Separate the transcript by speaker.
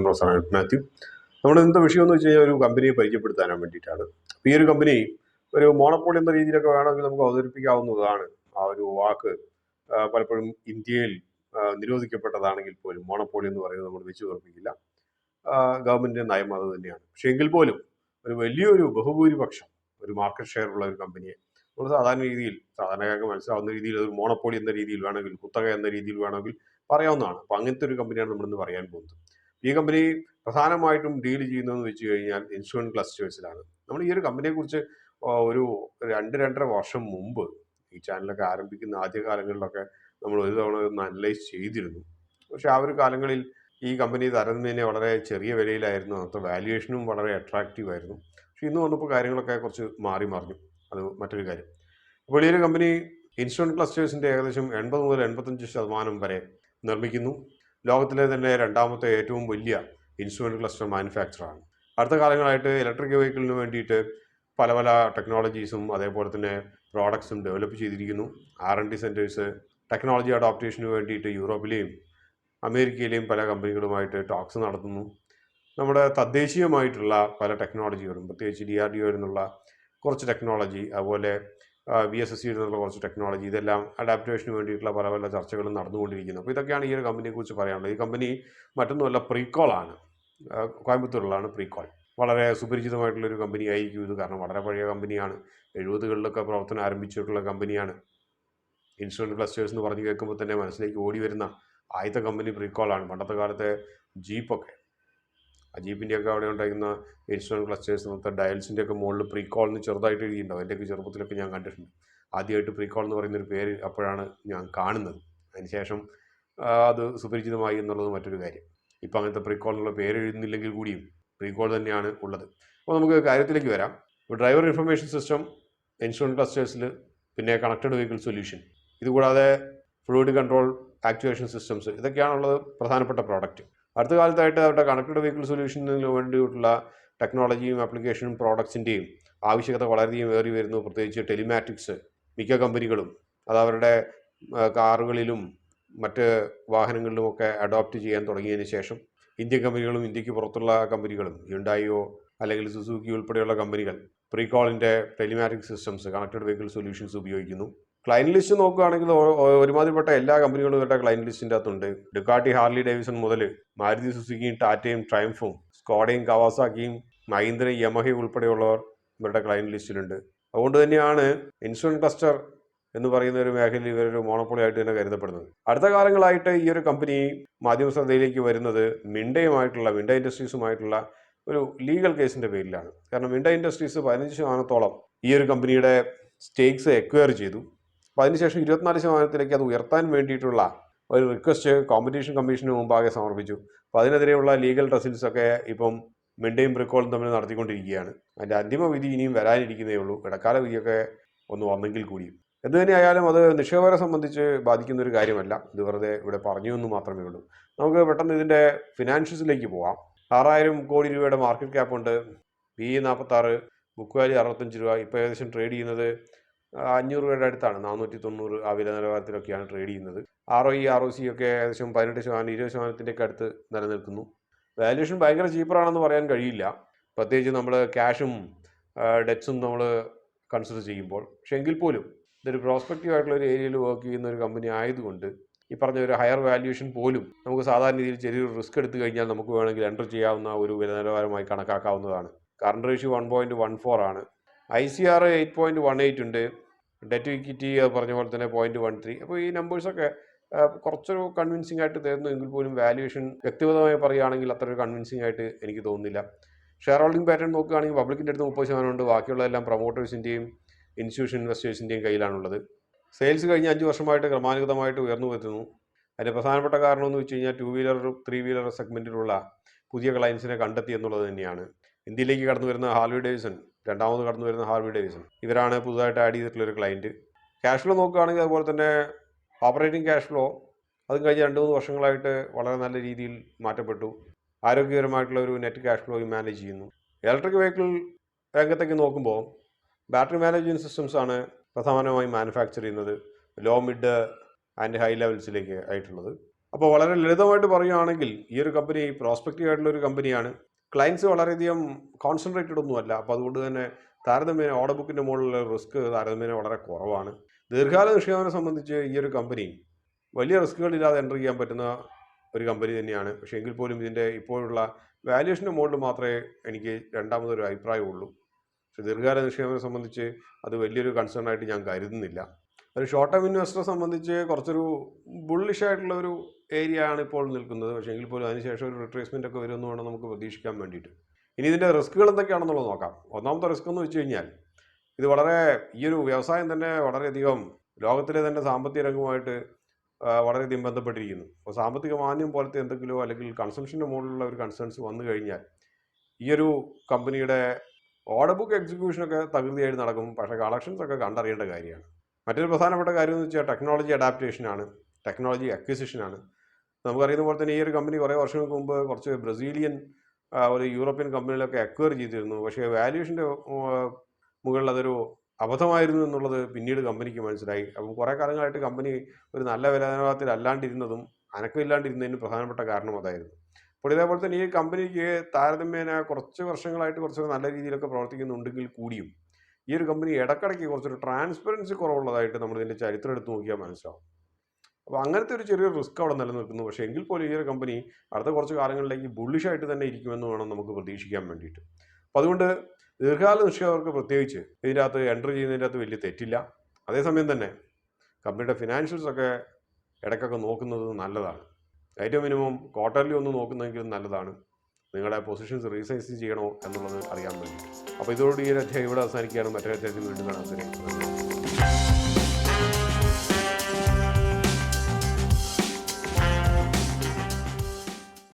Speaker 1: Professor Mathew. നമ്മുടെ ഇന്നത്തെ വിഷയം എന്ന് വെച്ച് കഴിഞ്ഞാൽ ഒരു കമ്പനിയെ പരിചയപ്പെടുത്താൻ വേണ്ടിയിട്ടാണ്. ഈ ഒരു കമ്പനി ഒരു മോണോപ്പൊളി എന്ന രീതിയിലൊക്കെ വേണമെങ്കിൽ നമുക്ക് അവതരിപ്പിക്കാവുന്നതാണ്. ആ ഒരു വാക്ക് പലപ്പോഴും ഇന്ത്യയിൽ നിരോധിക്കപ്പെട്ടതാണെങ്കിൽ പോലും മോണോപ്പൊളി എന്ന് പറയുന്നത് നമ്മൾ വെച്ച് ഉറപ്പിക്കില്ല. ഗവൺമെന്റിന്റെ നയം അത് തന്നെയാണ്. പക്ഷെ എങ്കിൽ പോലും ഒരു വലിയൊരു ബഹുഭൂരിപക്ഷം ഒരു മാർക്കറ്റ് ഷെയർ ഉള്ള ഒരു കമ്പനിയെ നമ്മൾ സാധാരണക്കാർക്ക് മനസ്സിലാവുന്ന രീതിയിൽ ഒരു മോണോപ്പൊളി എന്ന രീതിയിൽ വേണമെങ്കിൽ, കുത്തക എന്ന രീതിയിൽ വേണമെങ്കിൽ പറയാവുന്നതാണ്. അപ്പൊ അങ്ങനത്തെ ഒരു കമ്പനിയാണ് നമ്മൾ ഇന്ന് പറയാൻ പോകുന്നത്. ഈ കമ്പനി പ്രധാനമായിട്ടും ഡീൽ ചെയ്യുന്നതെന്ന് വെച്ച് കഴിഞ്ഞാൽ ഇൻഷുറൻസ് ക്ലസ്റ്റേഴ്സിലാണ്. നമ്മൾ ഈ ഒരു കമ്പനിയെ കുറിച്ച് ഒരു 2-2.5 വർഷം മുമ്പ് ഈ ചാനലൊക്കെ ആരംഭിക്കുന്ന ആദ്യ കാലങ്ങളിലൊക്കെ നമ്മൾ ഒരു തവണ ഒന്ന് അനലൈസ് ചെയ്തിരുന്നു. പക്ഷെ ആ ഒരു കാലങ്ങളിൽ ഈ കമ്പനി താരതമ്യേന വളരെ ചെറിയ വിലയിലായിരുന്നു. അന്നത്തെ വാല്യുവേഷനും വളരെ അട്രാക്റ്റീവ് ആയിരുന്നു. പക്ഷെ ഇന്ന് വന്നപ്പോൾ കാര്യങ്ങളൊക്കെ കുറച്ച് മാറി മറിഞ്ഞു. അത് മറ്റൊരു കാര്യം. അപ്പോൾ ഈ ഒരു കമ്പനി ഇൻഷുറൻസ് ക്ലസ്റ്റേഴ്സിന്റെ ഏകദേശം 80 മുതൽ 85% വരെ നിർമ്മിക്കുന്നു. ലോകത്തിലെ തന്നെ രണ്ടാമത്തെ ഏറ്റവും വലിയ ഇൻഷുറൻസ് ക്ലസ്റ്റർ മാനുഫാക്ചറാണ്. അടുത്ത കാലങ്ങളായിട്ട് ഇലക്ട്രിക് വെഹിക്കിളിന് വേണ്ടിയിട്ട് പല പല ടെക്നോളജീസും അതേപോലെ തന്നെ പ്രോഡക്ട്സും ഡെവലപ്പ് ചെയ്തിരിക്കുന്നു. R&D സെൻറ്റേഴ്സ് ടെക്നോളജി അഡോപ്റ്റേഷന് വേണ്ടിയിട്ട് യൂറോപ്പിലെയും അമേരിക്കയിലെയും പല കമ്പനികളുമായിട്ട് ടോക്സ് നടത്തുന്നു. നമ്മുടെ തദ്ദേശീയമായിട്ടുള്ള പല ടെക്നോളജികളും, പ്രത്യേകിച്ച് DRDO എന്നുള്ള കുറച്ച് ടെക്നോളജി, അതുപോലെ VSSC എന്നുള്ള കുറച്ച് ടെക്നോളജി, ഇതെല്ലാം അഡാപ്റ്റേഷന് വേണ്ടിയിട്ടുള്ള പല പല ചർച്ചകളും നടന്നുകൊണ്ടിരിക്കുന്നു. അപ്പോൾ ഇതൊക്കെയാണ് ഈ ഒരു കമ്പനിയെ കുറിച്ച് പറയാനുള്ളത്. ഈ കമ്പനി മറ്റൊന്നുമല്ല, പ്രീകോളാണ്. കോയമ്പത്തൂരിലാണ് പ്രീകോൾ. വളരെ സുപരിചിതമായിട്ടുള്ളൊരു കമ്പനി ആയിരിക്കും ഇത്. കാരണം വളരെ പഴയ കമ്പനിയാണ്. 70കളിലൊക്കെ പ്രവർത്തനം ആരംഭിച്ചിട്ടുള്ള കമ്പനിയാണ്. ഇൻഷുറൻസ് ക്ലസ്റ്റേഴ്സ് എന്ന് പറഞ്ഞു കേൾക്കുമ്പോൾ തന്നെ മനസ്സിലേക്ക് ഓടി വരുന്ന ആദ്യത്തെ കമ്പനി പ്രീകോളാണ്. പണ്ടത്തെ കാലത്തെ ജീപ്പൊക്കെ, ആ ജീപ്പിൻ്റെയൊക്കെ അവിടെ ഉണ്ടായിരുന്ന ഇൻഷുറൻസ് ക്ലസ്റ്റേഴ്സ് എന്നത്തെ ഡയൽസിൻ്റെ ഒക്കെ മുകളിൽ പ്രീകോൾ എന്ന് ചെറുതായിട്ട് എഴുതിയിട്ടുണ്ടാവും. എൻ്റെയൊക്കെ ചെറുപ്പത്തിലൊക്കെ ഞാൻ കണ്ടിട്ടുണ്ട്. ആദ്യമായിട്ട് പ്രീകോൾ എന്ന് പറയുന്നൊരു പേര് അപ്പോഴാണ് ഞാൻ കാണുന്നത്. അതിനുശേഷം അത് സുപരിചിതമായി എന്നുള്ളത് മറ്റൊരു കാര്യം. ഇപ്പം അങ്ങനത്തെ പ്രീകോൾ എന്നുള്ള പേര് എഴുതുന്നില്ലെങ്കിൽ കൂടിയും പ്രീകോൾ തന്നെയാണ് ഉള്ളത്. അപ്പോൾ നമുക്ക് കാര്യത്തിലേക്ക് വരാം. ഡ്രൈവർ ഇൻഫർമേഷൻ സിസ്റ്റം ഇൻഷുറൻസ് ക്ലസ്റ്റേഴ്സിൽ, പിന്നെ കണക്റ്റഡ് വെഹിക്കിൾ സൊല്യൂഷൻ, ഇതുകൂടാതെ ഫ്ലൂയിഡ് കൺട്രോൾ ആക്ച്വേഷൻ സിസ്റ്റംസ്, ഇതൊക്കെയാണുള്ളത് പ്രധാനപ്പെട്ട പ്രോഡക്റ്റ്. അടുത്ത കാലത്തായിട്ട് അവരുടെ കണക്റ്റഡ് വെഹിക്കിൾ സൊല്യൂഷനിന് വേണ്ടിയിട്ടുള്ള ടെക്നോളജിയും ആപ്ലിക്കേഷനും പ്രോഡക്ട്സിൻ്റെയും ആവശ്യകത വളരെയധികം ഏറി വരുന്നു. പ്രത്യേകിച്ച് ടെലിമാറ്റിക്സ് മിക്ക കമ്പനികളും അത് അവരുടെ കാറുകളിലും മറ്റ് വാഹനങ്ങളിലുമൊക്കെ അഡോപ്റ്റ് ചെയ്യാൻ തുടങ്ങിയതിന് ശേഷം ഇന്ത്യൻ കമ്പനികളും ഇന്ത്യക്ക് പുറത്തുള്ള കമ്പനികളും, ഹ്യുണ്ടായിയോ അല്ലെങ്കിൽ സുസുക്കി ഉൾപ്പെടെയുള്ള കമ്പനികൾ പ്രീകോളിൻ്റെ ടെലിമാറ്റിക് സിസ്റ്റംസ്, കണക്റ്റഡ് വെഹിക്കിൾ സൊല്യൂഷൻസ് ഉപയോഗിക്കുന്നു. ക്ലയൻറ്റ് ലിസ്റ്റ് നോക്കുകയാണെങ്കിൽ ഒരുമാതിരിപ്പെട്ട എല്ലാ കമ്പനികളും ഇവരുടെ ക്ലയൻറ്റ് ലിസ്റ്റിൻ്റെ അകത്തുണ്ട്. ഡുക്കാട്ടി, ഹാർലി ഡേവിസൺ മുതൽ മാരുതി സുസുക്കിയും ടാറ്റയും ട്രയംഫും സ്കോഡയും കവാസാക്കിയും മഹീന്ദ്രയും യമഹയും ഉൾപ്പെടെയുള്ളവർ ഇവരുടെ ക്ലയൻറ്റ് ലിസ്റ്റിലുണ്ട്. അതുകൊണ്ട് തന്നെയാണ് ഇൻഷുറൻസ് ക്ലസ്റ്റർ എന്ന് പറയുന്ന ഒരു മേഖലയിൽ ഇവരൊരു മോണോപ്പൊളി ആയിട്ട് തന്നെ കരുതപ്പെടുന്നത്. അടുത്ത കാലങ്ങളായിട്ട് ഈ ഒരു കമ്പനി മാധ്യമ ശ്രദ്ധയിലേക്ക് വരുന്നത് മിൻഡ ഇൻഡസ്ട്രീസുമായിട്ടുള്ള ഒരു ലീഗൽ കേസിൻ്റെ പേരിലാണ്. കാരണം മിൻഡ ഇൻഡസ്ട്രീസ് 15% ഈ ഒരു കമ്പനിയുടെ സ്റ്റേക്സ് എക്വയർ ചെയ്തു. അപ്പോൾ അതിനുശേഷം 24% അത് ഉയർത്താൻ വേണ്ടിയിട്ടുള്ള ഒരു റിക്വസ്റ്റ് കോമ്പറ്റീഷൻ കമ്മീഷന് മുമ്പാകെ സമർപ്പിച്ചു. അപ്പോൾ അതിനെതിരെയുള്ള ലീഗൽ റെസിൽസ് ഒക്കെ ഇപ്പം മിൻഡയും പ്രീകോളും തമ്മിൽ നടത്തിക്കൊണ്ടിരിക്കുകയാണ്. അതിൻ്റെ അന്തിമ വിധി ഇനിയും വരാനിരിക്കുന്നേ ഉള്ളൂ. ഇടക്കാല വിധിയൊക്കെ ഒന്ന് വന്നെങ്കിൽ കൂടിയും. എന്തു തന്നെയായാലും അത് നിക്ഷേപകരെ സംബന്ധിച്ച് ബാധിക്കുന്ന ഒരു കാര്യമല്ല. ഇത് വെറുതെ ഇവിടെ പറഞ്ഞു എന്ന് മാത്രമേ ഉള്ളൂ. നമുക്ക് പെട്ടെന്ന് ഇതിൻ്റെ ഫിനാൻഷ്യൽസിലേക്ക് പോകാം. 6000 കോടി രൂപയുടെ മാർക്കറ്റ് ക്യാപ്പ് ഉണ്ട്. PE 46, ബുക്ക് വാല്യൂ 65 രൂപ. ഇപ്പോൾ ഏകദേശം ട്രേഡ് ചെയ്യുന്നത് 500 രൂപയുടെ അടുത്താണ്. 490 ആ വില നിലവാരത്തിലൊക്കെയാണ് ട്രേഡ് ചെയ്യുന്നത്. ROE ROC ഒക്കെ ഏകദേശം 18%, 20%-ൻ്റെ ഒക്കെ അടുത്ത് നിലനിൽക്കുന്നു. വാല്യൂഷൻ ഭയങ്കര ചീപ്പറാണെന്ന് പറയാൻ കഴിയില്ല, പ്രത്യേകിച്ച് നമ്മൾ ക്യാഷും ഡെറ്റ്സും നമ്മൾ കൺസിഡർ ചെയ്യുമ്പോൾ. പക്ഷെ എങ്കിൽ പോലും ഇതൊരു പ്രോസ്പെക്റ്റീവ് ആയിട്ടുള്ള ഒരു ഏരിയയിൽ വർക്ക് ചെയ്യുന്ന ഒരു കമ്പനി ആയതുകൊണ്ട് ഈ പറഞ്ഞ ഒരു ഹയർ വാല്യൂഷൻ പോലും നമുക്ക് സാധാരണ രീതിയിൽ ചെറിയൊരു റിസ്ക് എടുത്തു കഴിഞ്ഞാൽ നമുക്ക് വേണമെങ്കിൽ എൻ്റർ ചെയ്യാവുന്ന ഒരു വില നിലവാരമായി കണക്കാക്കാവുന്നതാണ്. കറണ്ട് റേഷ്യോ 1.14 ആണ്. ICR 8.18 ഉണ്ട്. ഡെറ്റ് ഇക്വിറ്റി പറഞ്ഞ പോലെ തന്നെ 0.13. അപ്പോൾ ഈ നമ്പേഴ്സൊക്കെ കുറച്ചൊരു കൺവിൻസിംഗ് ആയിട്ട് തരുന്നു. എങ്കിൽ പോലും വാല്യൂഷൻ വ്യക്തിഗതമായി പറയുകയാണെങ്കിൽ അത്ര ഒരു കൺവിൻസിംഗ് ആയിട്ട് എനിക്ക് തോന്നുന്നില്ല. ഷെയർ ഹോൾഡിംഗ് പാറ്റേൺ നോക്കുകയാണെങ്കിൽ പബ്ലിക്കിൻ്റെ അടുത്ത് 30% ഉണ്ട്. ബാക്കിയുള്ളതെല്ലാം പ്രൊമോട്ടേഴ്സിൻ്റെയും ഇൻസ്റ്റിറ്റ്യൂഷൻ ഇൻവെസ്റ്റേഴ്സിൻ്റെയും കയ്യിലാണുള്ളത്. സെയിൽസ് കഴിഞ്ഞ 5 വർഷമായിട്ട് ക്രമാനുഗതമായിട്ട് ഉയർന്നു വരുന്നു. അതിൻ്റെ പ്രധാനപ്പെട്ട കാരണം എന്ന് വെച്ച് കഴിഞ്ഞാൽ 2 വീലർ 3 വീലർ സെഗ്മെൻറ്റിലുള്ള പുതിയ ക്ലയൻസിനെ കണ്ടെത്തി എന്നുള്ളത് തന്നെയാണ്. ഇന്ത്യയിലേക്ക് കടന്നു വരുന്ന ഹാർലി ഡേവിസൺ, രണ്ടാമത് കടന്നു വരുന്ന ഹാർലി ഡേവിസൺ, ഇവരാണ് പുതുതായിട്ട് ആഡ് ചെയ്തിട്ടുള്ളൊരു ക്ലയൻറ്റ്. ക്യാഷ് ഫ്ലോ നോക്കുകയാണെങ്കിൽ അതുപോലെ തന്നെ ഓപ്പറേറ്റിംഗ് ക്യാഷ് ഫ്ലോ അതും കഴിഞ്ഞ 2-3 വർഷങ്ങളായിട്ട് വളരെ നല്ല രീതിയിൽ മാറ്റപ്പെട്ടു. ആരോഗ്യകരമായിട്ടുള്ള ഒരു നെറ്റ് ക്യാഷ് ഫ്ലോയും മാനേജ് ചെയ്യുന്നു. ഇലക്ട്രിക് വെഹിക്കിൾ രംഗത്തേക്ക് നോക്കുമ്പോൾ ബാറ്ററി മാനേജ്മെൻറ്റ് സിസ്റ്റംസ് ആണ് പ്രധാനമായും മാനുഫാക്ചർ ചെയ്യുന്നത്. ലോ, മിഡ് ആൻഡ് ഹൈ ലെവൽസിലേക്ക് ആയിട്ടുള്ളത്. അപ്പോൾ വളരെ ലളിതമായിട്ട് പറയുകയാണെങ്കിൽ ഈ ഒരു കമ്പനി പ്രോസ്പെക്റ്റീവ് ആയിട്ടുള്ള ഒരു കമ്പനിയാണ്. ക്ലയൻസ് വളരെയധികം കോൺസെൻട്രേറ്റഡ് ഒന്നുമല്ല. അപ്പോൾ അതുകൊണ്ട് തന്നെ താരതമ്യേന ഓർഡർ ബുക്കിൻ്റെ മുകളിലുള്ള റിസ്ക് താരതമ്യേന വളരെ കുറവാണ്. ദീർഘകാല നിക്ഷേപനെ സംബന്ധിച്ച് ഈ ഒരു കമ്പനി വലിയ റിസ്കുകളില്ലാതെ എൻ്റർ ചെയ്യാൻ പറ്റുന്ന ഒരു കമ്പനി തന്നെയാണ്. പക്ഷേ എങ്കിൽ പോലും ഇതിൻ്റെ ഇപ്പോഴുള്ള വാല്യുവേഷൻ്റെ മുകളിൽ മാത്രമേ എനിക്ക് രണ്ടാമതൊരു അഭിപ്രായമുള്ളൂ. പക്ഷേ ദീർഘകാല നിക്ഷേപനെ സംബന്ധിച്ച് അത് വലിയൊരു കൺസേൺ ആയിട്ട് ഞാൻ കരുതുന്നില്ല. ഒരു ഷോർട്ട് ടേം ഇൻവെസ്റ്ററെ സംബന്ധിച്ച് കുറച്ചൊരു ബുള്ളിഷ് ആയിട്ടുള്ള ഒരു ഏരിയ ആണ് ഇപ്പോൾ നിൽക്കുന്നത്. പക്ഷേ എങ്കിൽ പോലും അതിനുശേഷം ഒരു റിട്രേസ്മെൻ്റ് ഒക്കെ വരുമെന്ന് വേണം നമുക്ക് പ്രതീക്ഷിക്കാൻ വേണ്ടിയിട്ട്. ഇനി ഇതിൻ്റെ റിസ്കുകൾ എന്തൊക്കെയാണെന്നുള്ളത് നോക്കാം. ഒന്നാമത്തെ റിസ്ക് എന്ന് വെച്ച് കഴിഞ്ഞാൽ ഇത് വളരെ ഈ ഒരു വ്യവസായം തന്നെ വളരെയധികം ലോകത്തിലെ തന്നെ സാമ്പത്തിക രംഗവുമായിട്ട് വളരെയധികം ബന്ധപ്പെട്ടിരിക്കുന്നു. അപ്പോൾ സാമ്പത്തിക മാന്ദ്യം പോലത്തെ എന്തെങ്കിലോ അല്ലെങ്കിൽ കൺസംഷൻ്റെ മുകളിലുള്ള ഒരു കൺസേൺസ് വന്നു കഴിഞ്ഞാൽ ഈ ഒരു കമ്പനിയുടെ ഓർഡർ ബുക്ക് എക്സിക്യൂഷനൊക്കെ തകൃതിയായിട്ട് നടക്കും. പക്ഷേ കളക്ഷൻസ് ഒക്കെ കണ്ടറിയേണ്ട കാര്യമാണ്. മറ്റൊരു പ്രധാനപ്പെട്ട കാര്യം എന്ന് വെച്ചാൽ ടെക്നോളജി അഡാപ്റ്റേഷനാണ്, ടെക്നോളജി അക്വിസിഷനാണ്. നമുക്കറിയുന്ന പോലെ തന്നെ ഈ ഒരു കമ്പനി കുറേ വർഷങ്ങൾക്ക് മുമ്പ് കുറച്ച് ബ്രസീലിയൻ ഒരു യൂറോപ്യൻ കമ്പനികളൊക്കെ അക്വയർ ചെയ്തിരുന്നു. പക്ഷേ വാല്യുവേഷൻ്റെ മുകളിൽ അതൊരു അബദ്ധമായിരുന്നു എന്നുള്ളത് പിന്നീട് കമ്പനിക്ക് മനസ്സിലായി. അപ്പം കുറേ കാലങ്ങളായിട്ട് കമ്പനി ഒരു നല്ല വിലനിലവാരത്തിൽ അല്ലാണ്ടിരുന്നതും അനക്കമില്ലാണ്ടിരുന്നതിന് പ്രധാനപ്പെട്ട കാരണം അതായിരുന്നു. അപ്പോൾ ഇതേപോലെ തന്നെ ഈ കമ്പനിക്ക് താരതമ്യേന കുറച്ച് വർഷങ്ങളായിട്ട് കുറച്ചൊക്കെ നല്ല രീതിയിലൊക്കെ പ്രവർത്തിക്കുന്നുണ്ടെങ്കിൽ കൂടിയും ഈ ഒരു കമ്പനി ഇടയ്ക്കിടയ്ക്ക് കുറച്ചൊരു ട്രാൻസ്പെറൻസി കുറവുള്ളതായിട്ട് നമ്മളിതിൻ്റെ ചരിത്രം എടുത്ത് നോക്കിയാൽ മനസ്സിലാവും. അപ്പോൾ അങ്ങനത്തെ ഒരു ചെറിയൊരു റിസ്ക് അവിടെ നിലനിൽക്കുന്നു. പക്ഷേ എങ്കിൽ പോലും ഈ ഒരു കമ്പനി അടുത്ത കുറച്ച് കാലങ്ങളിലേക്ക് ബുള്ളിഷായിട്ട് തന്നെ ഇരിക്കുമെന്ന് വേണം നമുക്ക് പ്രതീക്ഷിക്കാൻ വേണ്ടിയിട്ട്. അപ്പോൾ അതുകൊണ്ട് ദീർഘകാല നിക്ഷേപകർക്ക് പ്രത്യേകിച്ച് ഇതിൻ്റെ അകത്ത് എൻ്റർ ചെയ്യുന്നതിൻ്റെ അകത്ത് വലിയ തെറ്റില്ല. അതേസമയം തന്നെ കമ്പനിയുടെ ഫിനാൻഷ്യൽസൊക്കെ ഇടയ്ക്കൊക്കെ നോക്കുന്നത് നല്ലതാണ്. ഏറ്റവും മിനിമം ക്വാർട്ടർലി ഒന്ന് നോക്കുന്നതെങ്കിലും നല്ലതാണ്, നിങ്ങളുടെ പൊസിഷൻസ് റീസൈസ് ചെയ്യണോ എന്നുള്ളത് അറിയാൻ വേണ്ടിയിട്ട്. അപ്പോൾ ഇതോടുകൂടി ഈ ഒരു അധ്യായം ഇവിടെ അവസാനിക്കുകയാണ്. മറ്റൊരു അധ്യായത്തിൽ വീണ്ടും കാണാൻ.